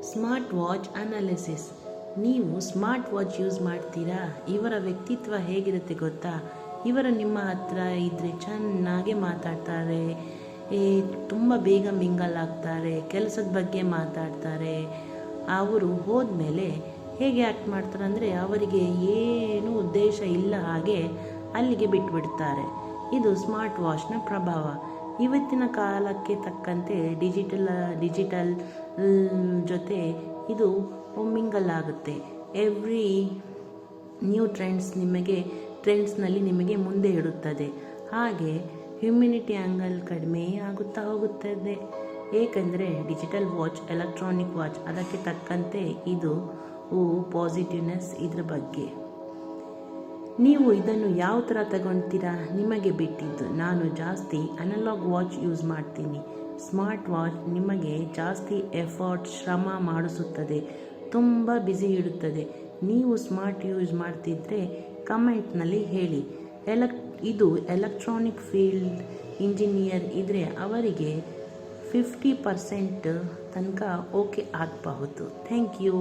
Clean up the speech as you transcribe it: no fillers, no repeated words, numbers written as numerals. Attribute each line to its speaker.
Speaker 1: Smart watch analysis. ನೀವು smart watch use ಮಾಡ್ತೀರಾ? ಇವರ ವ್ಯಕ್ತಿತ್ವ ಹೇಗಿರುತ್ತೆ ಗೊತ್ತಾ? ಇವರು ನಿಮ್ಮ ಹತ್ರ ಇದ್ದರೆ ಚೆನ್ನಾಗೆ ಮಾತಾಡ್ತಾರೆ, ತುಂಬ ಬೇಗ ಮಿಂಗಲ್ ಆಗ್ತಾರೆ, ಕೆಲಸದ ಬಗ್ಗೆ ಮಾತಾಡ್ತಾರೆ. ಅವರು ಹೋದ್ಮೇಲೆ ಹೇಗೆ ಆ್ಯಕ್ಟ್ ಮಾಡ್ತಾರೆ ಅಂದರೆ ಅವರಿಗೆ ಏನೂ ಉದ್ದೇಶ ಇಲ್ಲ ಹಾಗೆ ಅಲ್ಲಿಗೆ ಬಿಟ್ಬಿಡ್ತಾರೆ. ಇದು ಸ್ಮಾರ್ಟ್ ವಾಚ್ನ ಪ್ರಭಾವ. ಇವತ್ತಿನ ಕಾಲಕ್ಕೆ ತಕ್ಕಂತೆ ಡಿಜಿಟಲ್ ಜೊತೆ ಇದು ಮಿಂಗಲ್ ಆಗುತ್ತೆ. ಎವ್ರಿ ನ್ಯೂ ಟ್ರೆಂಡ್ಸ್ನಲ್ಲಿ ನಿಮಗೆ ಮುಂದೆ ಇಡುತ್ತದೆ. ಹಾಗೆ ಹ್ಯುಮಿನಿಟಿ ಆ್ಯಂಗಲ್ ಕಡಿಮೆ ಆಗುತ್ತಾ ಹೋಗುತ್ತದೆ. ಏಕೆಂದರೆ ಡಿಜಿಟಲ್ ವಾಚ್ ಎಲೆಕ್ಟ್ರಾನಿಕ್ ವಾಚ್, ಅದಕ್ಕೆ ತಕ್ಕಂತೆ ಇದು ಪಾಸಿಟಿವ್ನೆಸ್. ಇದ್ರ ಬಗ್ಗೆ ನೀವು ಇದನ್ನು ಯಾವ ಥರ ತಗೊಳ್ತೀರಾ ನಿಮಗೆ ಬಿಟ್ಟಿದ್ದು. ನಾನು ಜಾಸ್ತಿ ಅನಲಾಗ್ ವಾಚ್ ಯೂಸ್ ಮಾಡ್ತೀನಿ. ಸ್ಮಾರ್ಟ್ ವಾಚ್ ನಿಮಗೆ ಜಾಸ್ತಿ ಶ್ರಮ ಮಾಡಿಸುತ್ತದೆ, ತುಂಬ ಬ್ಯುಸಿ ಇಡುತ್ತದೆ. ನೀವು ಸ್ಮಾರ್ಟ್ ಯೂಸ್ ಮಾಡ್ತಿದ್ರೆ ಕಮೆಂಟ್ನಲ್ಲಿ ಹೇಳಿ. ಇದು ಎಲೆಕ್ಟ್ರಾನಿಕ್ ಫೀಲ್ಡ್ ಇಂಜಿನಿಯರ್ ಇದ್ದರೆ ಅವರಿಗೆ 50% ತನಕ ಓಕೆ ಆಗಬಹುದು. Thank you.